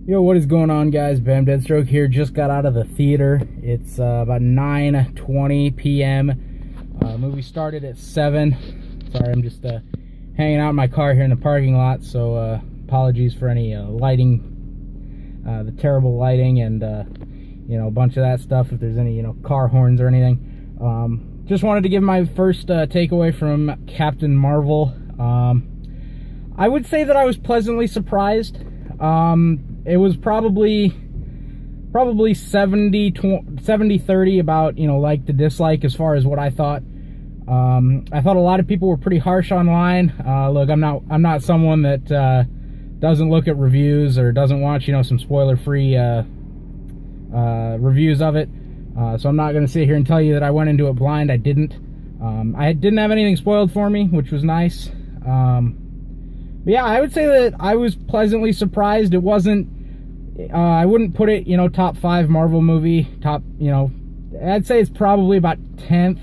Yo, what is going on, guys? Bam Deadstroke here. Just got out of the theater. It's about 9:20 p.m. Movie started at 7. Sorry, I'm just hanging out in my car here in the parking lot, so apologies for any lighting, the terrible lighting, and a bunch of that stuff. If there's any car horns or anything. Just wanted to give my first takeaway from Captain Marvel. I would say that I was pleasantly surprised. It was probably 70-30 about, like to dislike as far as what I thought. I thought a lot of people were pretty harsh online. Look, I'm not someone that doesn't look at reviews or doesn't watch, some spoiler-free reviews of it. So I'm not going to sit here and tell you that I went into it blind. I didn't. I didn't have anything spoiled for me, which was nice. But yeah, I would say that I was pleasantly surprised. It wasn't, I wouldn't put it, top 5 Marvel movie, I'd say it's probably about 10th,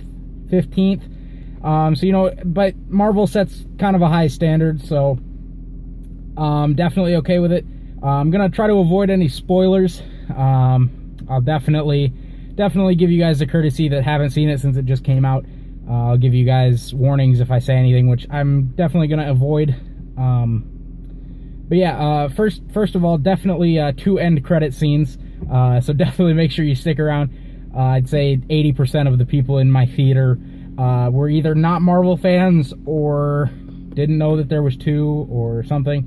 15th. But Marvel sets kind of a high standard, so definitely okay with it. I'm going to try to avoid any spoilers. I'll definitely give you guys the courtesy that haven't seen it since it just came out. I'll give you guys warnings if I say anything, which I'm definitely going to avoid. But yeah, first of all, definitely 2 end credit scenes, so definitely make sure you stick around. I'd say 80% of the people in my theater were either not Marvel fans or didn't know that there was 2 or something.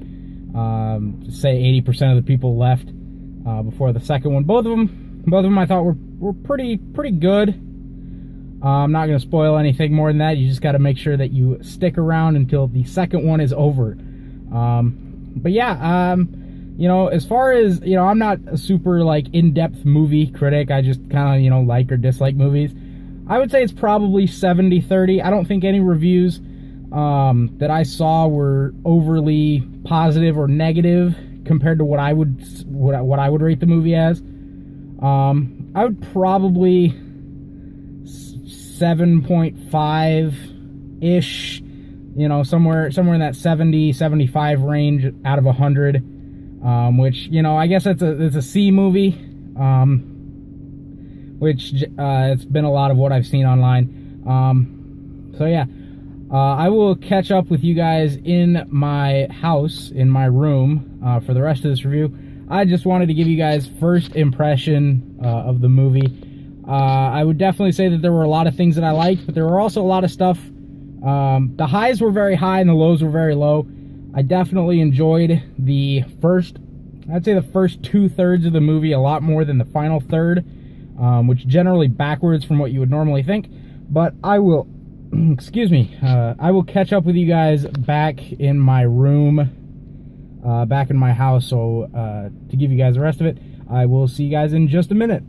Say 80% of the people left before the second one. Both of them I thought were pretty good. I'm not going to spoil anything more than that. You just got to make sure that you stick around until the second one is over. But yeah, as far as, I'm not a super, in-depth movie critic. I just kind of, like or dislike movies. I would say it's probably 70-30. I don't think any reviews that I saw were overly positive or negative compared to what I would rate the movie as. I would probably 7.5-ish, somewhere in that 70-75 range out of 100, which, I guess it's a C movie, which it's been a lot of what I've seen online. So yeah, I will catch up with you guys in my house, in my room, for the rest of this review. I just wanted to give you guys first impression of the movie. I would definitely say that there were a lot of things that I liked, but there were also a lot of stuff. The highs were very high and the lows were very low. I definitely enjoyed I'd say the first 2/3 of the movie a lot more than the final third, which generally backwards from what you would normally think. But I will, excuse me, I will catch up with you guys back in my room, back in my house. So to give you guys the rest of it, I will see you guys in just a minute.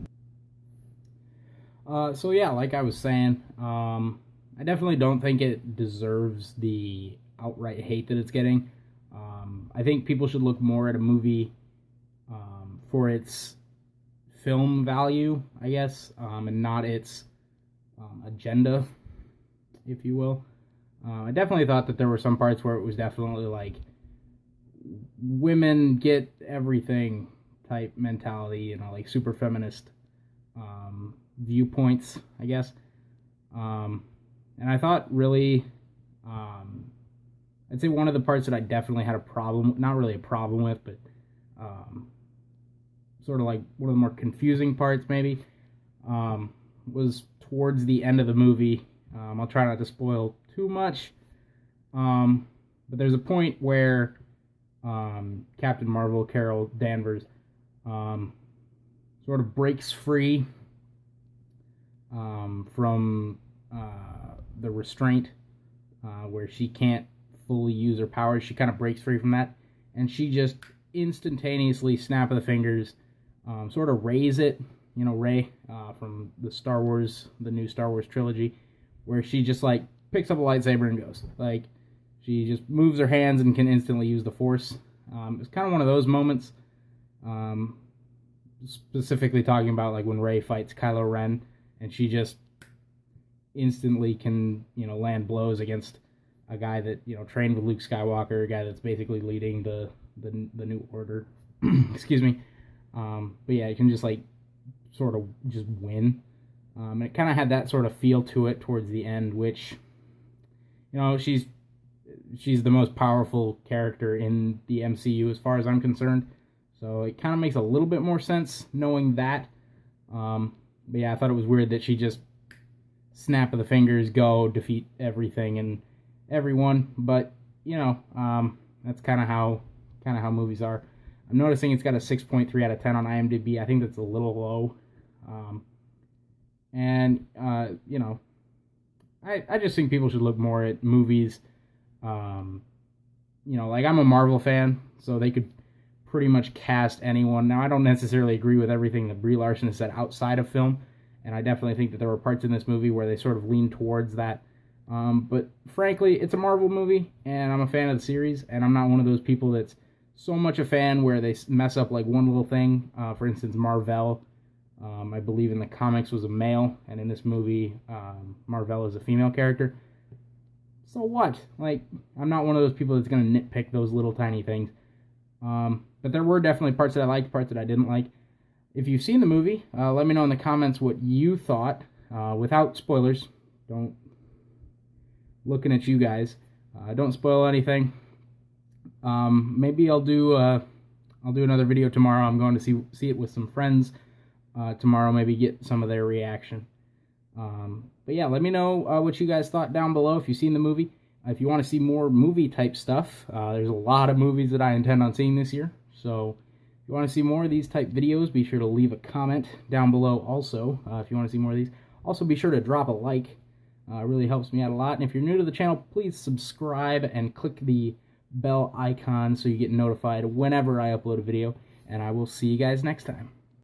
So yeah, like I was saying, I definitely don't think it deserves the outright hate that it's getting. I think people should look more at a movie for its film value, I guess, and not its agenda, if you will. I definitely thought that there were some parts where it was definitely like women get everything type mentality, like super feminist viewpoints, I guess. And I thought really, I'd say one of the parts that I definitely had a problem, not really a problem with, but sort of like one of the more confusing parts maybe, was towards the end of the movie. I'll try not to spoil too much, but there's a point where Captain Marvel, Carol Danvers, sort of breaks free from the restraint, where she can't fully use her powers. She kind of breaks free from that, and she just instantaneously, snap of the fingers, sort of raise it, Rey, from the new Star Wars trilogy, where she just picks up a lightsaber and goes. She just moves her hands and can instantly use the Force. It's kind of one of those moments, specifically talking about when Rey fights Kylo Ren, and she just instantly can, land blows against a guy that, trained with Luke Skywalker, a guy that's basically leading the New Order. Excuse me. But yeah, you can just like sort of just win. And it kind of had that sort of feel to it towards the end, which, you know, she's the most powerful character in the MCU as far as I'm concerned. So it kind of makes a little bit more sense knowing that. But yeah, I thought it was weird that she just snap of the fingers, go defeat everything and everyone. But you know, that's kind of how movies are. I'm noticing it's got a 6.3 out of 10 on IMDb. I think that's a little low. You know, I just think people should look more at movies. You know, like I'm a Marvel fan, so they could pretty much cast anyone. Now, I don't necessarily agree with everything that Brie Larson has said outside of film, and I definitely think that there were parts in this movie where they sort of leaned towards that. But frankly, it's a Marvel movie, and I'm a fan of the series, and I'm not one of those people that's so much a fan where they mess up like one little thing. For instance, Mar-Vell, I believe in the comics was a male, and in this movie, Mar-Vell is a female character. So what? Like, I'm not one of those people that's going to nitpick those little tiny things. But there were definitely parts that I liked, parts that I didn't like. If you've seen the movie, let me know in the comments what you thought, without spoilers. Don't looking at you guys. Don't spoil anything. Maybe I'll do another video tomorrow. I'm going to see it with some friends tomorrow. Maybe get some of their reaction. But yeah, let me know what you guys thought down below if you've seen the movie. If you want to see more movie type stuff, there's a lot of movies that I intend on seeing this year. So if you want to see more of these type videos, be sure to leave a comment down below also if you want to see more of these. Also, be sure to drop a like. It really helps me out a lot. And if you're new to the channel, please subscribe and click the bell icon so you get notified whenever I upload a video. And I will see you guys next time.